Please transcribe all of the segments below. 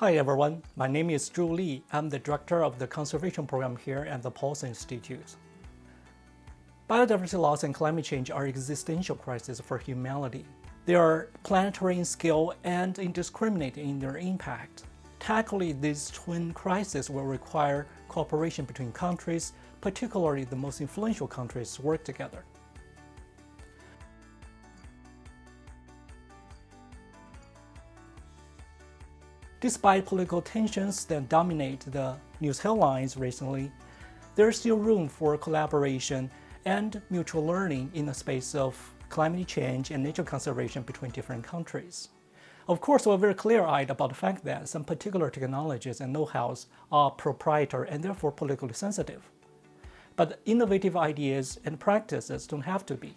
Hi everyone, my name is Zhu Li. I'm the director of the conservation program here at the Paulson Institute. Biodiversity loss and climate change are existential crises for humanity. They are planetary in scale and indiscriminate in their impact. Tackling these twin crises will require cooperation between countries, particularly the most influential countries, to work together. Despite political tensions that dominate the news headlines recently, there is still room for collaboration and mutual learning in the space of climate change and nature conservation between different countries. Of course, we're very clear-eyed about the fact that some particular technologies and know-hows are proprietary and therefore politically sensitive. But innovative ideas and practices don't have to be.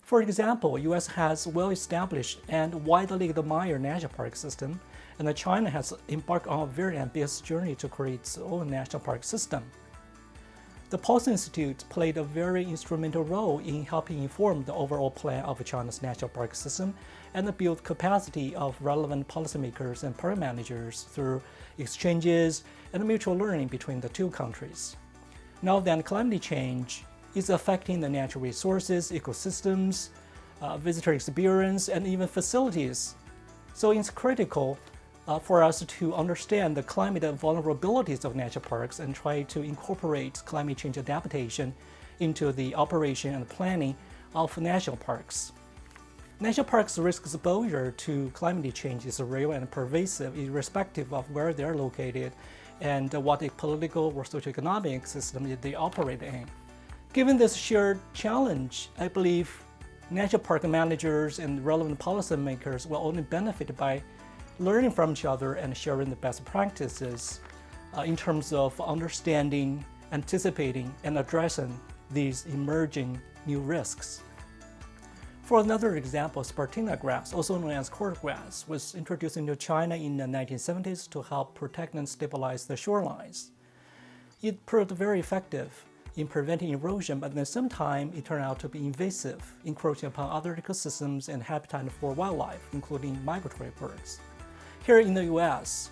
For example, the US has well-established and widely admired national park system, and China has embarked on a very ambitious journey to create its own national park system. The Paulson Institute played a very instrumental role in helping inform the overall plan of China's national park system and build capacity of relevant policymakers and park managers through exchanges and mutual learning between the two countries. Now that climate change is affecting the natural resources, ecosystems, visitor experience, and even facilities. So it's critical for us to understand the climate vulnerabilities of national parks and try to incorporate climate change adaptation into the operation and planning of national parks. National parks' risk exposure to climate change is real and pervasive, irrespective of where they're located and what a political or socioeconomic system they operate in. Given this shared challenge, I believe national park managers and relevant policymakers will only benefit by learning from each other and sharing the best practices in terms of understanding, anticipating, and addressing these emerging new risks. For another example, Spartina grass, also known as cordgrass, was introduced into China in the 1970s to help protect and stabilize the shorelines. It proved very effective in preventing erosion, but at the same time, it turned out to be invasive, encroaching upon other ecosystems and habitat for wildlife, including migratory birds. Here in the US,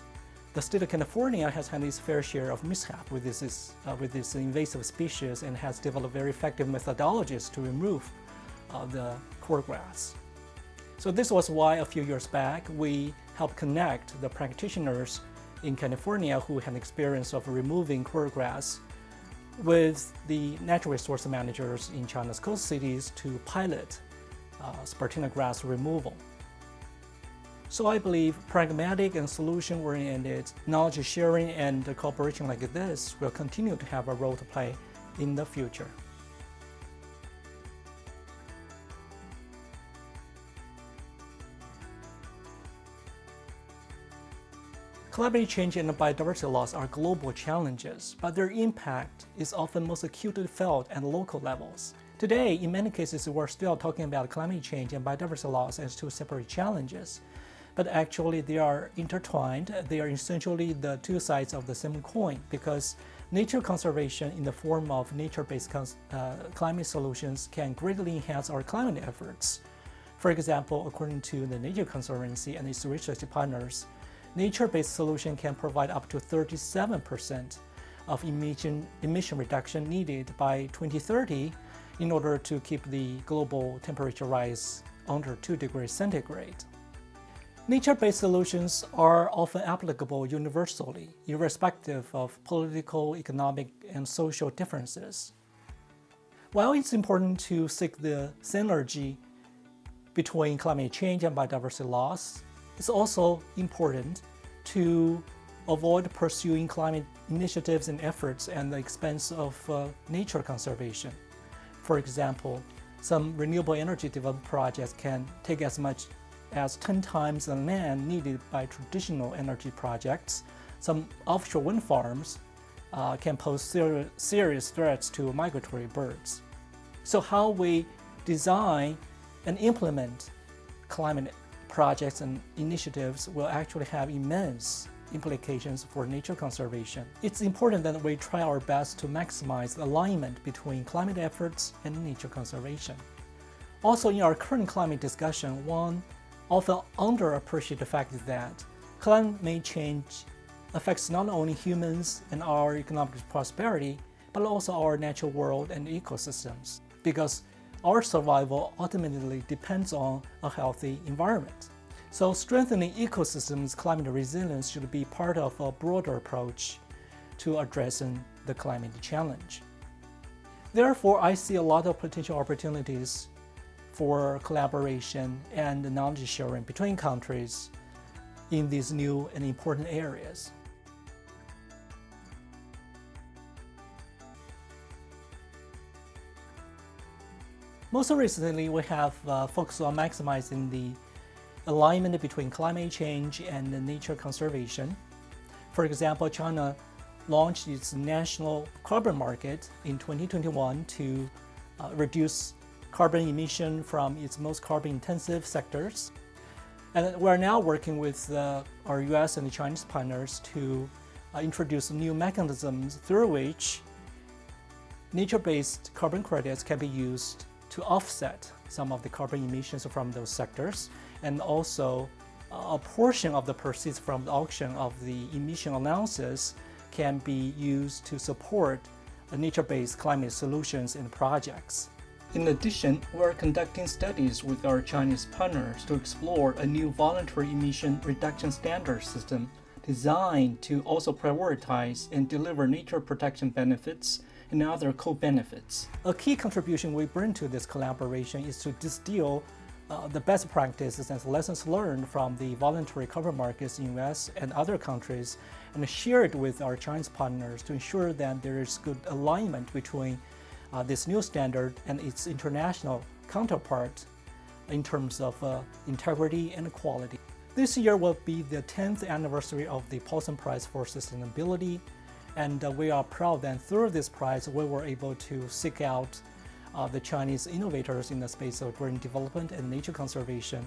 the state of California has had its fair share of mishap with this invasive species and has developed very effective methodologies to remove the cordgrass. So this was why a few years back, we helped connect the practitioners in California who had experience of removing cordgrass with the natural resource managers in China's coast cities to pilot Spartina grass removal. So I believe pragmatic and solution-oriented knowledge sharing and cooperation like this will continue to have a role to play in the future. Climate change and biodiversity loss are global challenges, but their impact is often most acutely felt at local levels. Today, in many cases, we're still talking about climate change and biodiversity loss as two separate challenges, but actually they are intertwined. They are essentially the two sides of the same coin because nature conservation in the form of nature-based climate solutions can greatly enhance our climate efforts. For example, according to the Nature Conservancy and its research partners, nature-based solution can provide up to 37% of emission reduction needed by 2030 in order to keep the global temperature rise under 2 degrees centigrade. Nature-based solutions are often applicable universally, irrespective of political, economic, and social differences. While it's important to seek the synergy between climate change and biodiversity loss, it's also important to avoid pursuing climate initiatives and efforts at the expense of nature conservation. For example, some renewable energy development projects can take as much as 10 times the land needed by traditional energy projects. Some offshore wind farms can pose serious threats to migratory birds. So how we design and implement climate projects and initiatives will actually have immense implications for nature conservation. It's important that we try our best to maximize the alignment between climate efforts and nature conservation. Also, in our current climate discussion, one often underappreciated fact is that Climate change affects not only humans and our economic prosperity, but also our natural world and ecosystems, because our survival ultimately depends on a healthy environment. So strengthening ecosystems' climate resilience should be part of a broader approach to addressing the climate challenge. Therefore, I see a lot of potential opportunities for collaboration and knowledge sharing between countries in these new and important areas. Most recently, we have focused on maximizing the alignment between climate change and nature conservation. For example, China launched its national carbon market in 2021 to reduce carbon emission from its most carbon-intensive sectors. And we're now working with our US and Chinese partners to introduce new mechanisms through which nature-based carbon credits can be used to offset some of the carbon emissions from those sectors, and also a portion of the proceeds from the auction of the emission allowances can be used to support nature-based climate solutions and projects. In addition, we're conducting studies with our Chinese partners to explore a new voluntary emission reduction standard system designed to also prioritize and deliver nature protection benefits and other co-benefits. A key contribution we bring to this collaboration is to distill the best practices and lessons learned from the voluntary carbon markets in US and other countries and share it with our Chinese partners to ensure that there is good alignment between this new standard and its international counterpart in terms of integrity and quality. This year will be the 10th anniversary of the Paulson Prize for Sustainability, and we are proud that through this prize we were able to seek out the Chinese innovators in the space of green development and nature conservation.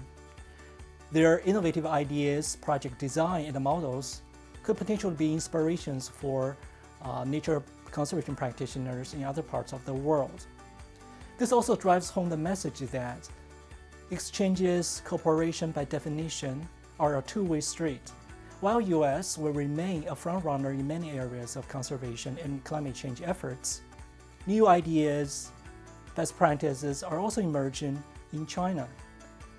Their innovative ideas, project design, and models could potentially be inspirations for nature conservation practitioners in other parts of the world. This also drives home the message that exchanges, cooperation by definition, are a two-way street. While US will remain a frontrunner in many areas of conservation and climate change efforts, new ideas, best practices are also emerging in China.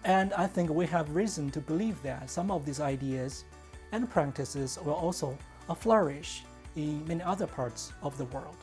And I think we have reason to believe that some of these ideas and practices will also flourish in many other parts of the world.